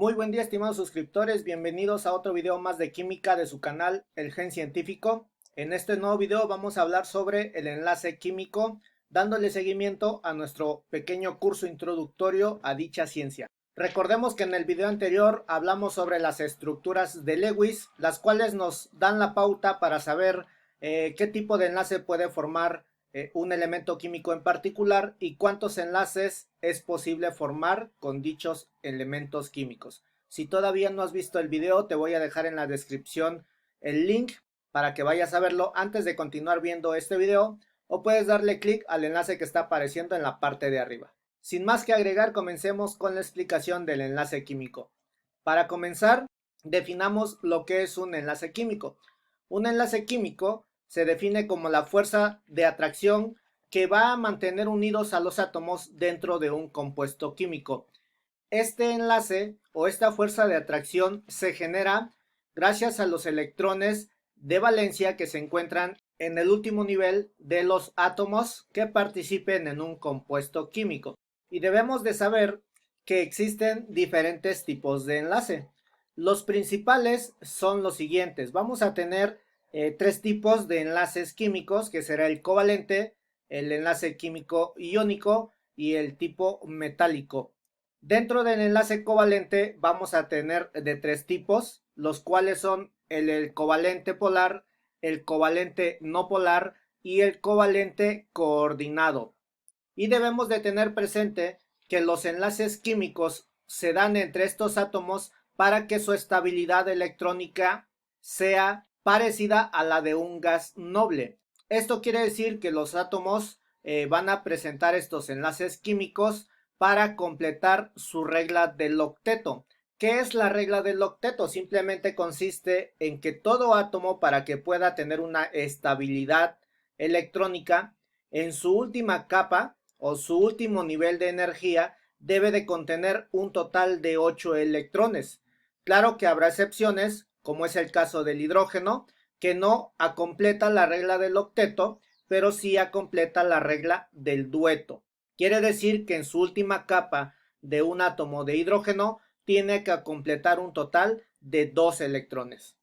Muy buen día, estimados suscriptores, bienvenidos a otro video más de química de su canal El Gen Científico. En este nuevo video vamos a hablar sobre el enlace químico, dándole seguimiento a nuestro pequeño curso introductorio a dicha ciencia. Recordemos que en el video anterior hablamos sobre las estructuras de Lewis, las cuales nos dan la pauta para saber qué tipo de enlace puede formar un elemento químico en particular y cuántos enlaces es posible formar con dichos elementos químicos. Si todavía no has visto el video, te voy a dejar en la descripción el link para que vayas a verlo antes de continuar viendo este video, o puedes darle clic al enlace que está apareciendo en la parte de arriba. Sin más que agregar, comencemos con la explicación del enlace químico. Para comenzar, definamos lo que es un enlace químico. Un enlace químico se define como la fuerza de atracción que va a mantener unidos a los átomos dentro de un compuesto químico. Este enlace o esta fuerza de atracción se genera gracias a los electrones de valencia que se encuentran en el último nivel de los átomos que participen en un compuesto químico. Y debemos de saber que existen diferentes tipos de enlace. Los principales son los siguientes. Vamos a tener tres tipos de enlaces químicos, que será el covalente, el enlace químico iónico y el tipo metálico. Dentro del enlace covalente vamos a tener de tres tipos, los cuales son el covalente polar, el covalente no polar y el covalente coordinado. Y debemos de tener presente que los enlaces químicos se dan entre estos átomos para que su estabilidad electrónica sea parecida a la de un gas noble. Esto quiere decir que los átomos van a presentar estos enlaces químicos para completar su regla del octeto. ¿Qué es la regla del octeto? Simplemente consiste en que todo átomo, para que pueda tener una estabilidad electrónica, en su última capa o su último nivel de energía debe de contener un total de 8 electrones. Claro que habrá excepciones, como es el caso del hidrógeno, que no completa la regla del octeto, pero sí completa la regla del dueto. Quiere decir que en su última capa de un átomo de hidrógeno tiene que completar un total de 2 electrones.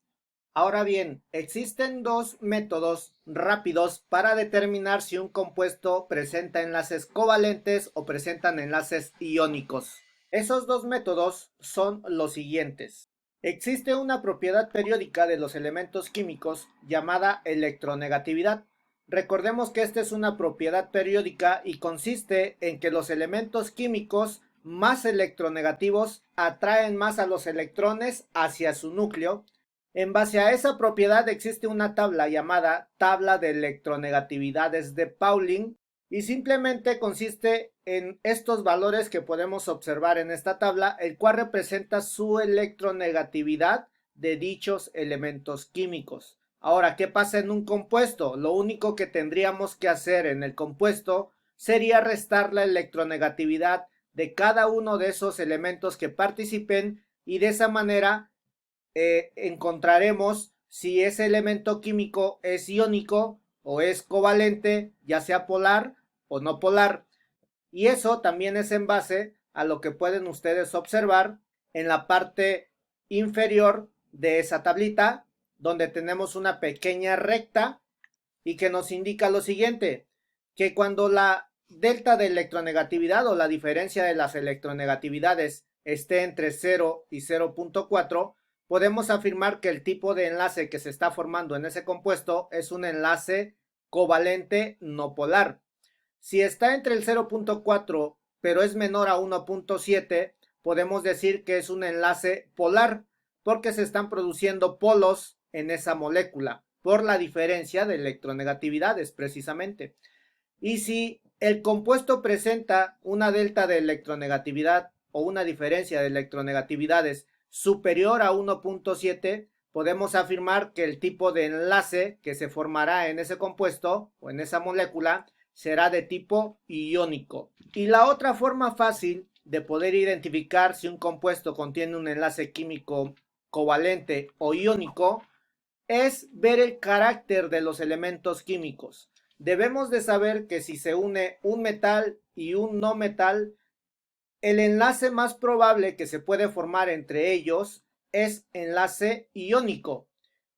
Ahora bien, existen dos métodos rápidos para determinar si un compuesto presenta enlaces covalentes o presentan enlaces iónicos. Esos dos métodos son los siguientes. Existe una propiedad periódica de los elementos químicos llamada electronegatividad. Recordemos que esta es una propiedad periódica y consiste en que los elementos químicos más electronegativos atraen más a los electrones hacia su núcleo. En base a esa propiedad existe una tabla llamada tabla de electronegatividades de Pauling y simplemente consiste en estos valores que podemos observar en esta tabla, el cual representa su electronegatividad de dichos elementos químicos. Ahora, ¿qué pasa en un compuesto? Lo único que tendríamos que hacer en el compuesto sería restar la electronegatividad de cada uno de esos elementos que participen y de esa manera encontraremos si ese elemento químico es iónico o es covalente, ya sea polar o no polar. Y eso también es en base a lo que pueden ustedes observar en la parte inferior de esa tablita, donde tenemos una pequeña recta y que nos indica lo siguiente, que cuando la delta de electronegatividad o la diferencia de las electronegatividades esté entre 0 y 0.4, podemos afirmar que el tipo de enlace que se está formando en ese compuesto es un enlace covalente no polar. Si está entre el 0.4 pero es menor a 1.7, podemos decir que es un enlace polar porque se están produciendo polos en esa molécula por la diferencia de electronegatividades precisamente. Y si el compuesto presenta una delta de electronegatividad o una diferencia de electronegatividades superior a 1.7, podemos afirmar que el tipo de enlace que se formará en ese compuesto o en esa molécula será de tipo iónico. Y la otra forma fácil de poder identificar si un compuesto contiene un enlace químico covalente o iónico es ver el carácter de los elementos químicos. Debemos de saber que si se une un metal y un no metal, El enlace más probable que se puede formar entre ellos es enlace iónico.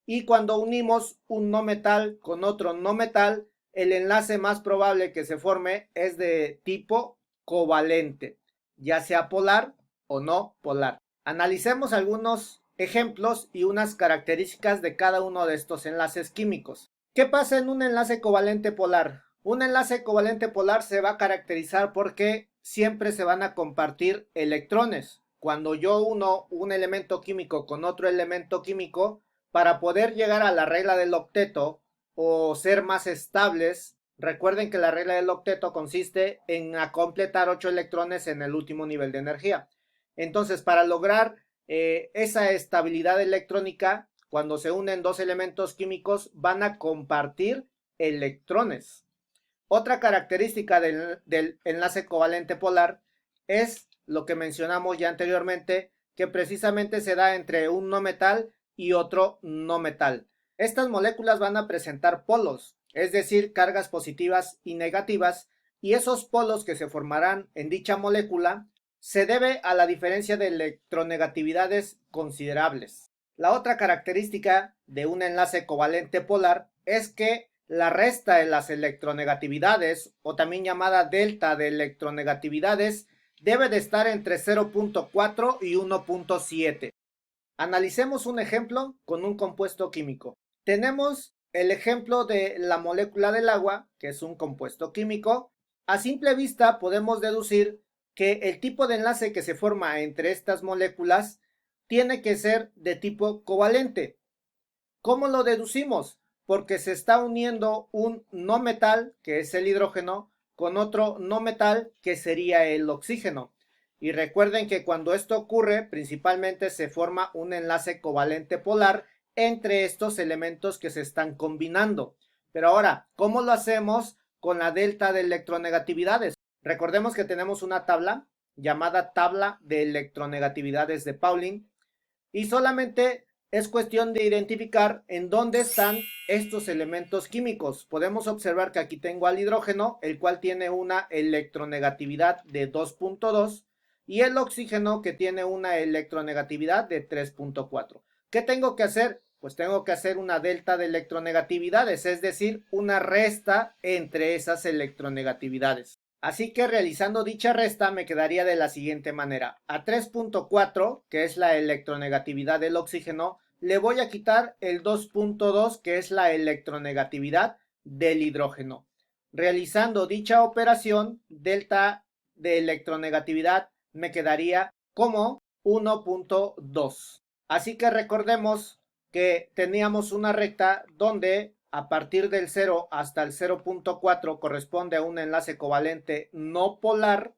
Y cuando unimos un no metal con otro no metal, el enlace más probable que se forme es de tipo covalente, ya sea polar o no polar. Analicemos algunos ejemplos y unas características de cada uno de estos enlaces químicos. ¿Qué pasa en un enlace covalente polar? Un enlace covalente polar se va a caracterizar porque siempre se van a compartir electrones. Cuando yo uno un elemento químico con otro elemento químico, para poder llegar a la regla del octeto o ser más estables, recuerden que la regla del octeto consiste en completar 8 electrones en el último nivel de energía. Entonces, para lograr esa estabilidad electrónica, cuando se unen dos elementos químicos, van a compartir electrones. Otra característica del enlace covalente polar es lo que mencionamos ya anteriormente, que precisamente se da entre un no metal y otro no metal. Estas moléculas van a presentar polos, es decir, cargas positivas y negativas, y esos polos que se formarán en dicha molécula se debe a la diferencia de electronegatividades considerables. La otra característica de un enlace covalente polar es que la resta de las electronegatividades, o también llamada delta de electronegatividades, debe de estar entre 0.4 y 1.7. Analicemos un ejemplo con un compuesto químico. Tenemos el ejemplo de la molécula del agua, que es un compuesto químico. A simple vista podemos deducir que el tipo de enlace que se forma entre estas moléculas tiene que ser de tipo covalente. ¿Cómo lo deducimos? Porque se está uniendo un no metal, que es el hidrógeno, con otro no metal, que sería el oxígeno. Y recuerden que cuando esto ocurre, principalmente se forma un enlace covalente polar entre estos elementos que se están combinando. Pero ahora, ¿cómo lo hacemos con la delta de electronegatividades? Recordemos que tenemos una tabla llamada tabla de electronegatividades de Pauling y solamente es cuestión de identificar en dónde están estos elementos químicos. Podemos observar que aquí tengo al hidrógeno, el cual tiene una electronegatividad de 2.2 y el oxígeno que tiene una electronegatividad de 3.4. ¿Qué tengo que hacer? Pues tengo que hacer una delta de electronegatividades, es decir, una resta entre esas electronegatividades. Así que realizando dicha resta me quedaría de la siguiente manera. A 3.4, que es la electronegatividad del oxígeno, le voy a quitar el 2.2, que es la electronegatividad del hidrógeno. Realizando dicha operación, delta de electronegatividad me quedaría como 1.2. Así que recordemos que teníamos una recta donde a partir del 0 hasta el 0.4 corresponde a un enlace covalente no polar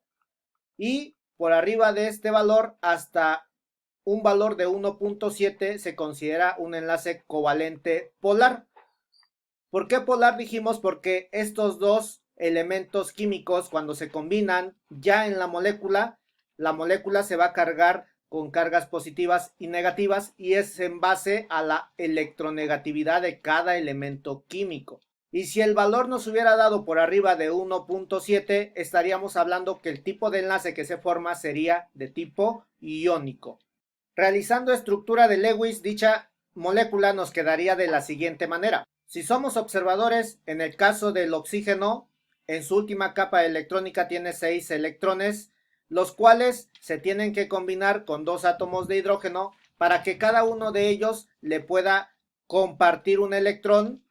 y por arriba de este valor hasta un valor de 1.7 se considera un enlace covalente polar. ¿Por qué polar dijimos? Porque estos dos elementos químicos cuando se combinan ya en la molécula se va a cargar con cargas positivas y negativas y es en base a la electronegatividad de cada elemento químico. Y si el valor nos hubiera dado por arriba de 1.7, estaríamos hablando que el tipo de enlace que se forma sería de tipo iónico. Realizando estructura de Lewis, dicha molécula nos quedaría de la siguiente manera. Si somos observadores, en el caso del oxígeno, en su última capa electrónica tiene 6 electrones, los cuales se tienen que combinar con 2 átomos de hidrógeno para que cada uno de ellos le pueda compartir un electrón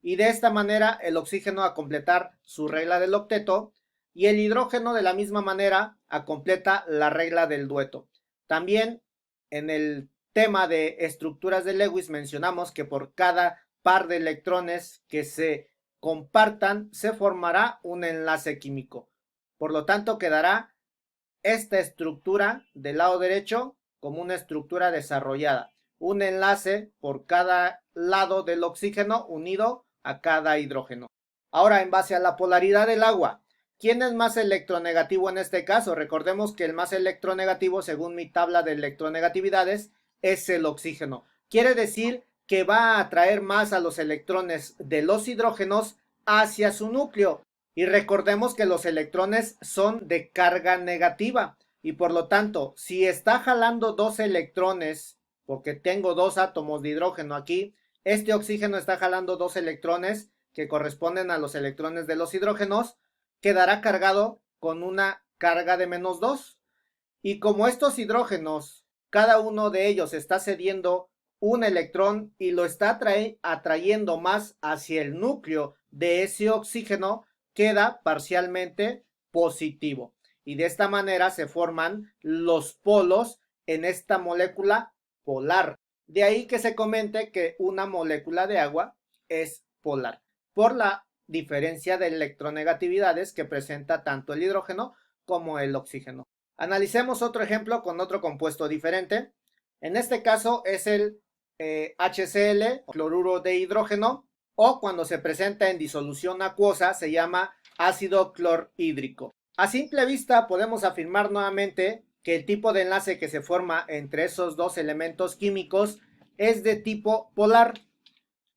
y de esta manera el oxígeno a completar su regla del octeto y el hidrógeno de la misma manera a completa la regla del dueto. También en el tema de estructuras de Lewis mencionamos que por cada par de electrones que se compartan se formará un enlace químico. Por lo tanto quedará esta estructura del lado derecho como una estructura desarrollada. Un enlace por cada lado del oxígeno unido a cada hidrógeno. Ahora, en base a la polaridad del agua, ¿quién es más electronegativo en este caso? Recordemos que el más electronegativo, según mi tabla de electronegatividades, es el oxígeno. Quiere decir que va a atraer más a los electrones de los hidrógenos hacia su núcleo. Y recordemos que los electrones son de carga negativa y por lo tanto, si está jalando dos electrones, porque tengo dos átomos de hidrógeno aquí, este oxígeno está jalando dos electrones que corresponden a los electrones de los hidrógenos, quedará cargado con una carga de -2. Y como estos hidrógenos, cada uno de ellos está cediendo un electrón y lo está atrayendo más hacia el núcleo de ese oxígeno, queda parcialmente positivo. Y de esta manera se forman los polos en esta molécula polar. De ahí que se comente que una molécula de agua es polar, por la diferencia de electronegatividades que presenta tanto el hidrógeno como el oxígeno. Analicemos otro ejemplo con otro compuesto diferente. En este caso es el HCl, cloruro de hidrógeno, o cuando se presenta en disolución acuosa se llama ácido clorhídrico. A simple vista podemos afirmar nuevamente que el tipo de enlace que se forma entre esos dos elementos químicos es de tipo polar.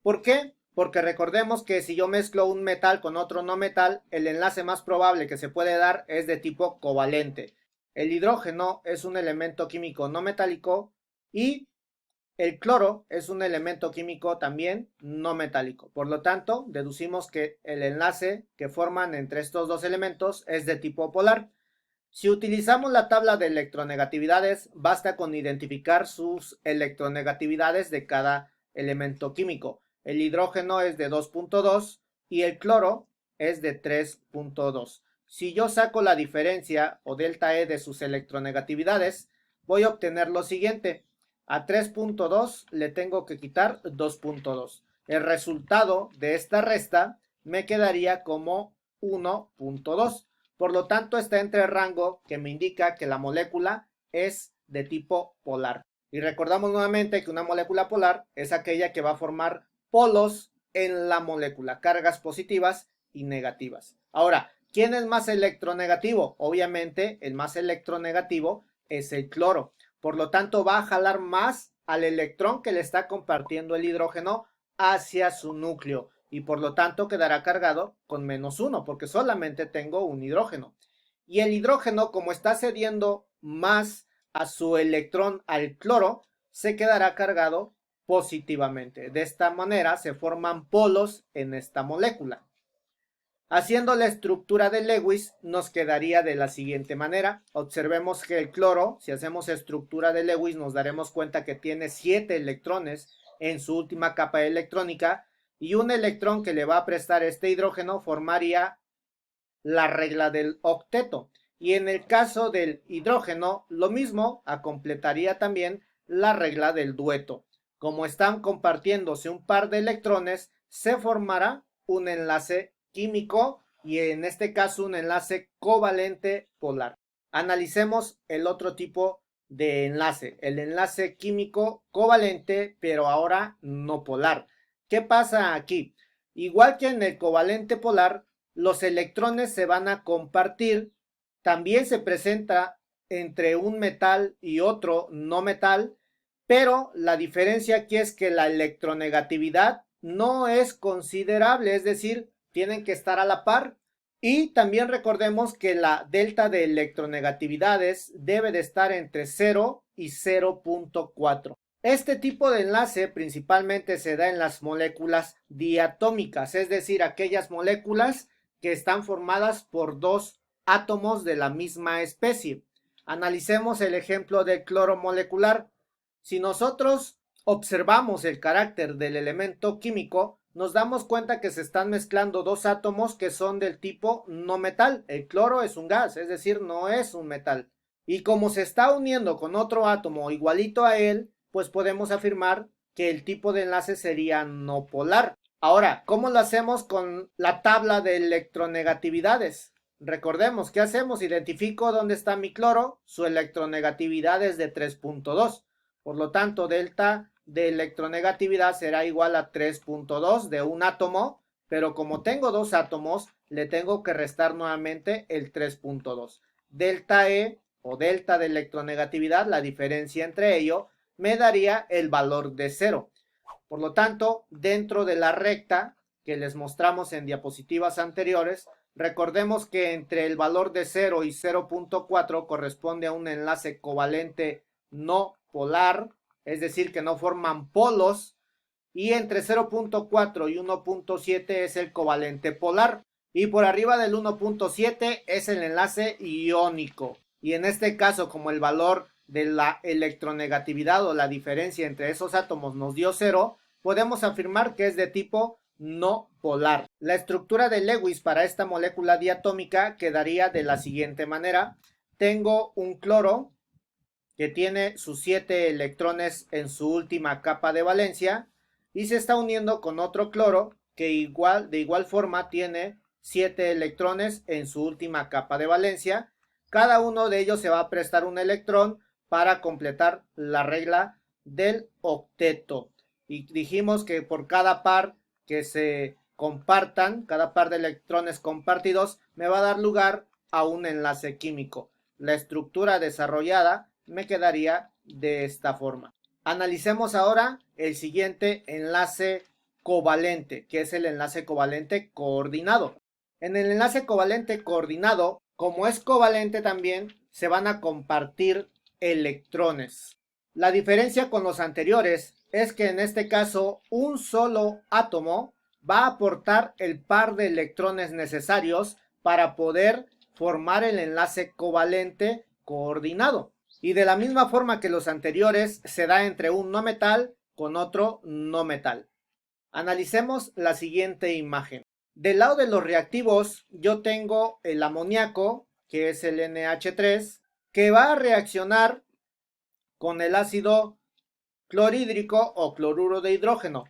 ¿Por qué? Porque recordemos que si yo mezclo un metal con otro no metal, el enlace más probable que se puede dar es de tipo covalente. El hidrógeno es un elemento químico no metálico y el cloro es un elemento químico también no metálico. Por lo tanto, deducimos que el enlace que forman entre estos dos elementos es de tipo polar. Si utilizamos la tabla de electronegatividades, basta con identificar sus electronegatividades de cada elemento químico. El hidrógeno es de 2.2 y el cloro es de 3.2. Si yo saco la diferencia o delta E de sus electronegatividades, voy a obtener lo siguiente. A 3.2 le tengo que quitar 2.2. El resultado de esta resta me quedaría como 1.2. Por lo tanto, está entre el rango que me indica que la molécula es de tipo polar. Y recordamos nuevamente que una molécula polar es aquella que va a formar polos en la molécula, cargas positivas y negativas. Ahora, ¿quién es más electronegativo? Obviamente, el más electronegativo es el cloro. Por lo tanto, va a jalar más al electrón que le está compartiendo el hidrógeno hacia su núcleo y por lo tanto quedará cargado con -1 porque solamente tengo un hidrógeno. Y el hidrógeno, como está cediendo más a su electrón al cloro, se quedará cargado positivamente. De esta manera se forman polos en esta molécula. Haciendo la estructura de Lewis nos quedaría de la siguiente manera. Observemos que el cloro, si hacemos estructura de Lewis, nos daremos cuenta que tiene 7 electrones en su última capa electrónica y un electrón que le va a prestar este hidrógeno formaría la regla del octeto. Y en el caso del hidrógeno, lo mismo, completaría también la regla del dueto. Como están compartiéndose un par de electrones, se formará un enlace químico y en este caso un enlace covalente polar. Analicemos el otro tipo de enlace, el enlace químico covalente, pero ahora no polar. ¿Qué pasa aquí? Igual que en el covalente polar, los electrones se van a compartir. También se presenta entre un metal y otro no metal, pero la diferencia aquí es que la electronegatividad no es considerable, es decir, tienen que estar a la par. Y también recordemos que la delta de electronegatividades debe de estar entre 0 y 0.4. Este tipo de enlace principalmente se da en las moléculas diatómicas, es decir, aquellas moléculas que están formadas por dos átomos de la misma especie. Analicemos el ejemplo del cloro molecular. Si nosotros observamos el carácter del elemento químico, nos damos cuenta que se están mezclando dos átomos que son del tipo no metal. El cloro es un gas, es decir, no es un metal. Y como se está uniendo con otro átomo igualito a él, pues podemos afirmar que el tipo de enlace sería no polar. Ahora, ¿cómo lo hacemos con la tabla de electronegatividades? Recordemos, ¿qué hacemos? Identifico dónde está mi cloro, su electronegatividad es de 3.2. Por lo tanto, delta de electronegatividad será igual a 3.2 de un átomo, pero como tengo dos átomos, le tengo que restar nuevamente el 3.2. Delta E o delta de electronegatividad, la diferencia entre ello, me daría el valor de 0. Por lo tanto, dentro de la recta que les mostramos en diapositivas anteriores, Recordemos que entre el valor de 0 y 0.4 corresponde a un enlace covalente no polar, es decir, que no forman polos, y entre 0.4 y 1.7 es el covalente polar, y por arriba del 1.7 es el enlace iónico. Y en este caso, como el valor de la electronegatividad o la diferencia entre esos átomos nos dio 0, podemos afirmar que es de tipo no polar. La estructura de Lewis para esta molécula diatómica quedaría de la siguiente manera. Tengo un cloro que tiene sus 7 electrones en su última capa de valencia y se está uniendo con otro cloro que de igual forma tiene 7 electrones en su última capa de valencia. Cada uno de ellos se va a prestar un electrón para completar la regla del octeto. Y dijimos que por cada par que se compartan, cada par de electrones compartidos, me va a dar lugar a un enlace químico. La estructura desarrollada me quedaría de esta forma. Analicemos ahora el siguiente enlace covalente, que es el enlace covalente coordinado. En el enlace covalente coordinado, como es covalente también, se van a compartir electrones. La diferencia con los anteriores es que en este caso un solo átomo va a aportar el par de electrones necesarios para poder formar el enlace covalente coordinado. Y de la misma forma que los anteriores, se da entre un no metal con otro no metal. Analicemos la siguiente imagen. Del lado de los reactivos, yo tengo el amoníaco, que es el NH3, que va a reaccionar con el ácido clorhídrico o cloruro de hidrógeno.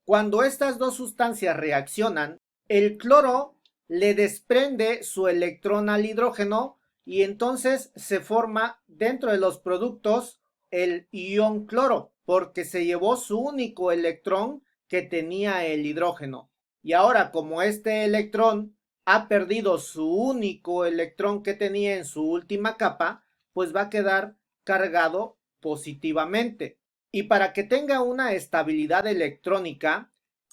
Cuando estas dos sustancias reaccionan, el cloro le desprende su electrón al hidrógeno y entonces se forma dentro de los productos el ion cloro, porque se llevó su único electrón que tenía el hidrógeno. Y ahora, como este electrón ha perdido su único electrón que tenía en su última capa, pues va a quedar cargado positivamente. Y para que tenga una estabilidad electrónica,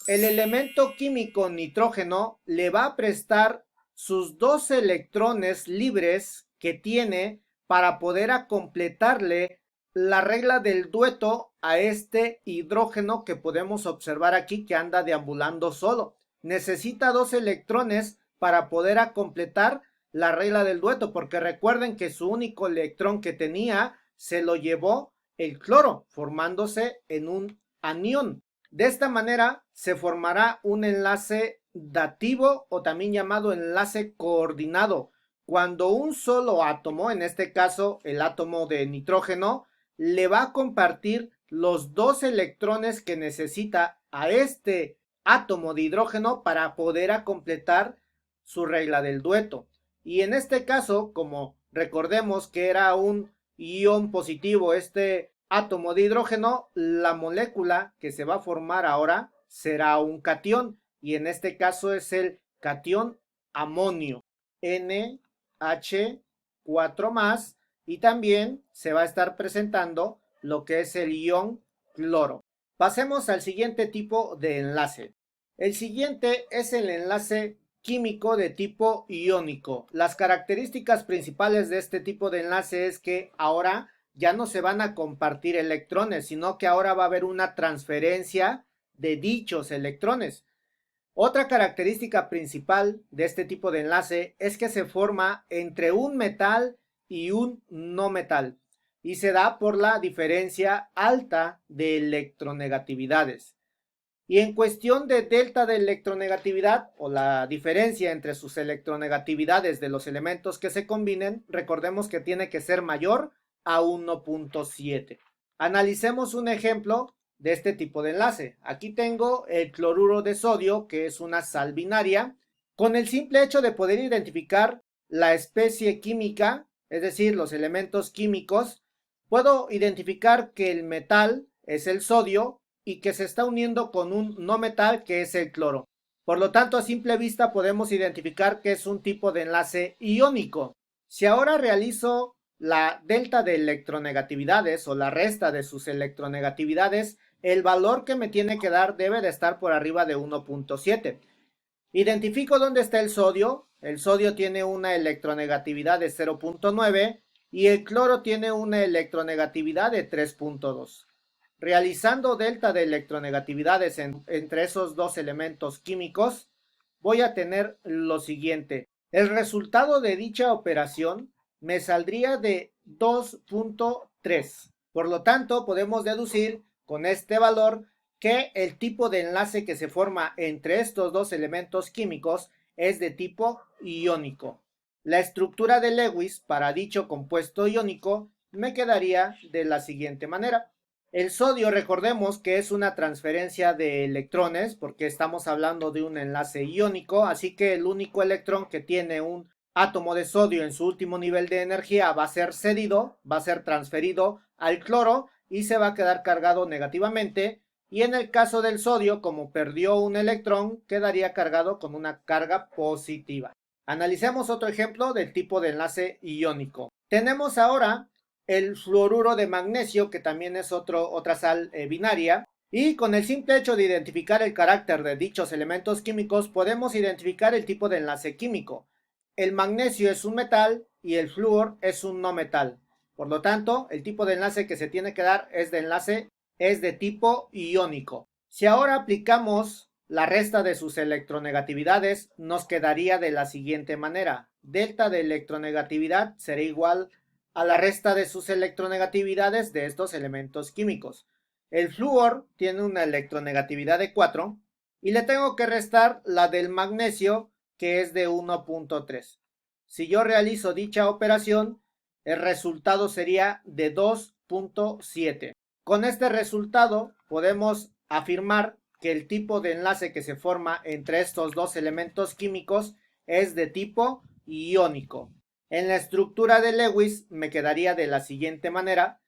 el elemento químico nitrógeno le va a prestar sus 2 electrones libres que tiene para poder completarle la regla del dueto a este hidrógeno que podemos observar aquí que anda deambulando solo. Necesita 2 electrones para poder completar la regla del dueto, porque recuerden que su único electrón que tenía se lo llevó el cloro, formándose en un anión. De esta manera se formará un enlace dativo o también llamado enlace coordinado, cuando un solo átomo, en este caso el átomo de nitrógeno, le va a compartir los 2 electrones que necesita a este átomo de hidrógeno para poder completar su regla del dueto. Y en este caso, como recordemos que era un ion positivo este átomo de hidrógeno, la molécula que se va a formar ahora será un catión, y en este caso es el catión amonio, NH4+, y también se va a estar presentando lo que es el ion cloro. Pasemos al siguiente tipo de enlace. El siguiente es el enlace químico de tipo iónico. Las características principales de este tipo de enlace es que ahora ya no se van a compartir electrones, sino que ahora va a haber una transferencia de dichos electrones. Otra característica principal de este tipo de enlace es que se forma entre un metal y un no metal, y se da por la diferencia alta de electronegatividades. Y en cuestión de delta de electronegatividad o la diferencia entre sus electronegatividades de los elementos que se combinen, recordemos que tiene que ser mayor a 1.7. Analicemos un ejemplo de este tipo de enlace. Aquí tengo el cloruro de sodio, que es una sal binaria. Con el simple hecho de poder identificar la especie química, es decir, los elementos químicos, puedo identificar que el metal es el sodio y que se está uniendo con un no metal que es el cloro. Por lo tanto, a simple vista podemos identificar que es un tipo de enlace iónico. Si ahora realizo la delta de electronegatividades o la resta de sus electronegatividades, el valor que me tiene que dar debe de estar por arriba de 1.7. Identifico dónde está el sodio, El sodio tiene una electronegatividad de 0.9 y el cloro tiene una electronegatividad de 3.2. Realizando delta de electronegatividades entre esos dos elementos químicos, voy a tener lo siguiente. El resultado de dicha operación me saldría de 2.3. Por lo tanto, podemos deducir con este valor que el tipo de enlace que se forma entre estos dos elementos químicos es de tipo iónico. La estructura de Lewis para dicho compuesto iónico me quedaría de la siguiente manera. El sodio, recordemos que es una transferencia de electrones porque estamos hablando de un enlace iónico, así que el único electrón que tiene un átomo de sodio en su último nivel de energía va a ser cedido, va a ser transferido al cloro y se va a quedar cargado negativamente. Y en el caso del sodio, como perdió un electrón, quedaría cargado con una carga positiva. Analicemos otro ejemplo del tipo de enlace iónico. Tenemos ahora el fluoruro de magnesio, que también es otra sal binaria, y con el simple hecho de identificar el carácter de dichos elementos químicos podemos identificar el tipo de enlace químico. El magnesio es un metal y el flúor es un no metal. Por lo tanto, el tipo de enlace que se tiene que dar es de tipo iónico. Si ahora aplicamos la resta de sus electronegatividades, nos quedaría de la siguiente manera. Delta de electronegatividad será igual a la resta de sus electronegatividades de estos elementos químicos. El flúor tiene una electronegatividad de 4 y le tengo que restar la del magnesio, que es de 1.3. Si yo realizo dicha operación, el resultado sería de 2.7. Con este resultado podemos afirmar que el tipo de enlace que se forma entre estos dos elementos químicos es de tipo iónico. En la estructura de Lewis me quedaría de la siguiente manera.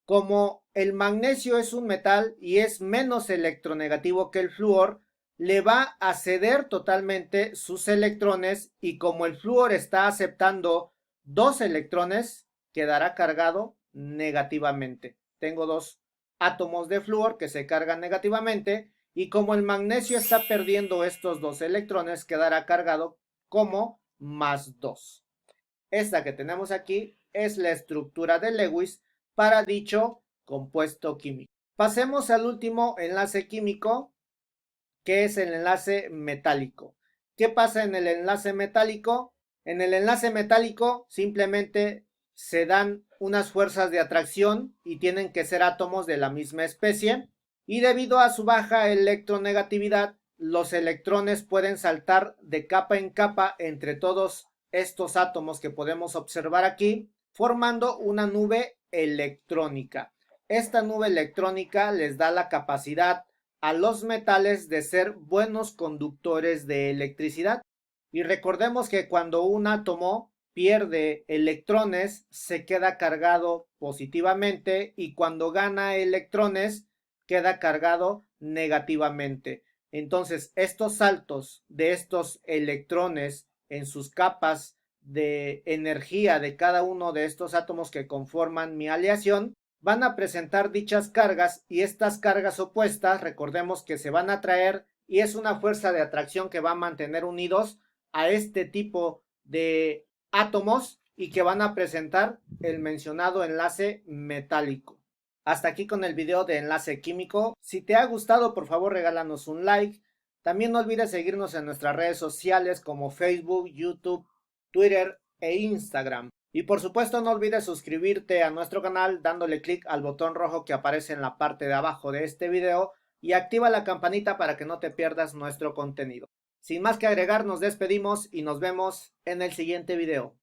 Como el magnesio es un metal y es menos electronegativo que el flúor, le va a ceder totalmente sus electrones y como el flúor está aceptando 2 electrones, quedará cargado negativamente. Tengo 2 átomos de flúor que se cargan negativamente y como el magnesio está perdiendo estos 2 electrones, quedará cargado como más 2. Esta que tenemos aquí es la estructura de Lewis para dicho compuesto químico. Pasemos al último enlace químico, que es el enlace metálico. ¿Qué pasa en el enlace metálico? En el enlace metálico simplemente se dan unas fuerzas de atracción y tienen que ser átomos de la misma especie y debido a su baja electronegatividad, los electrones pueden saltar de capa en capa entre todos estos átomos que podemos observar aquí, formando una nube electrónica. Esta nube electrónica les da la capacidad a los metales de ser buenos conductores de electricidad. Y recordemos que cuando un átomo pierde electrones, se queda cargado positivamente y cuando gana electrones, queda cargado negativamente. Entonces, estos saltos de estos electrones en sus capas de energía de cada uno de estos átomos que conforman mi aleación van a presentar dichas cargas y estas cargas opuestas, recordemos que se van a atraer y es una fuerza de atracción que va a mantener unidos a este tipo de átomos y que van a presentar el mencionado enlace metálico. Hasta aquí con el video de enlace químico. Si te ha gustado, por favor regálanos un like. También no olvides seguirnos en nuestras redes sociales como Facebook, YouTube, Twitter e Instagram. Y por supuesto no olvides suscribirte a nuestro canal dándole clic al botón rojo que aparece en la parte de abajo de este video y activa la campanita para que no te pierdas nuestro contenido. Sin más que agregar, nos despedimos y nos vemos en el siguiente video.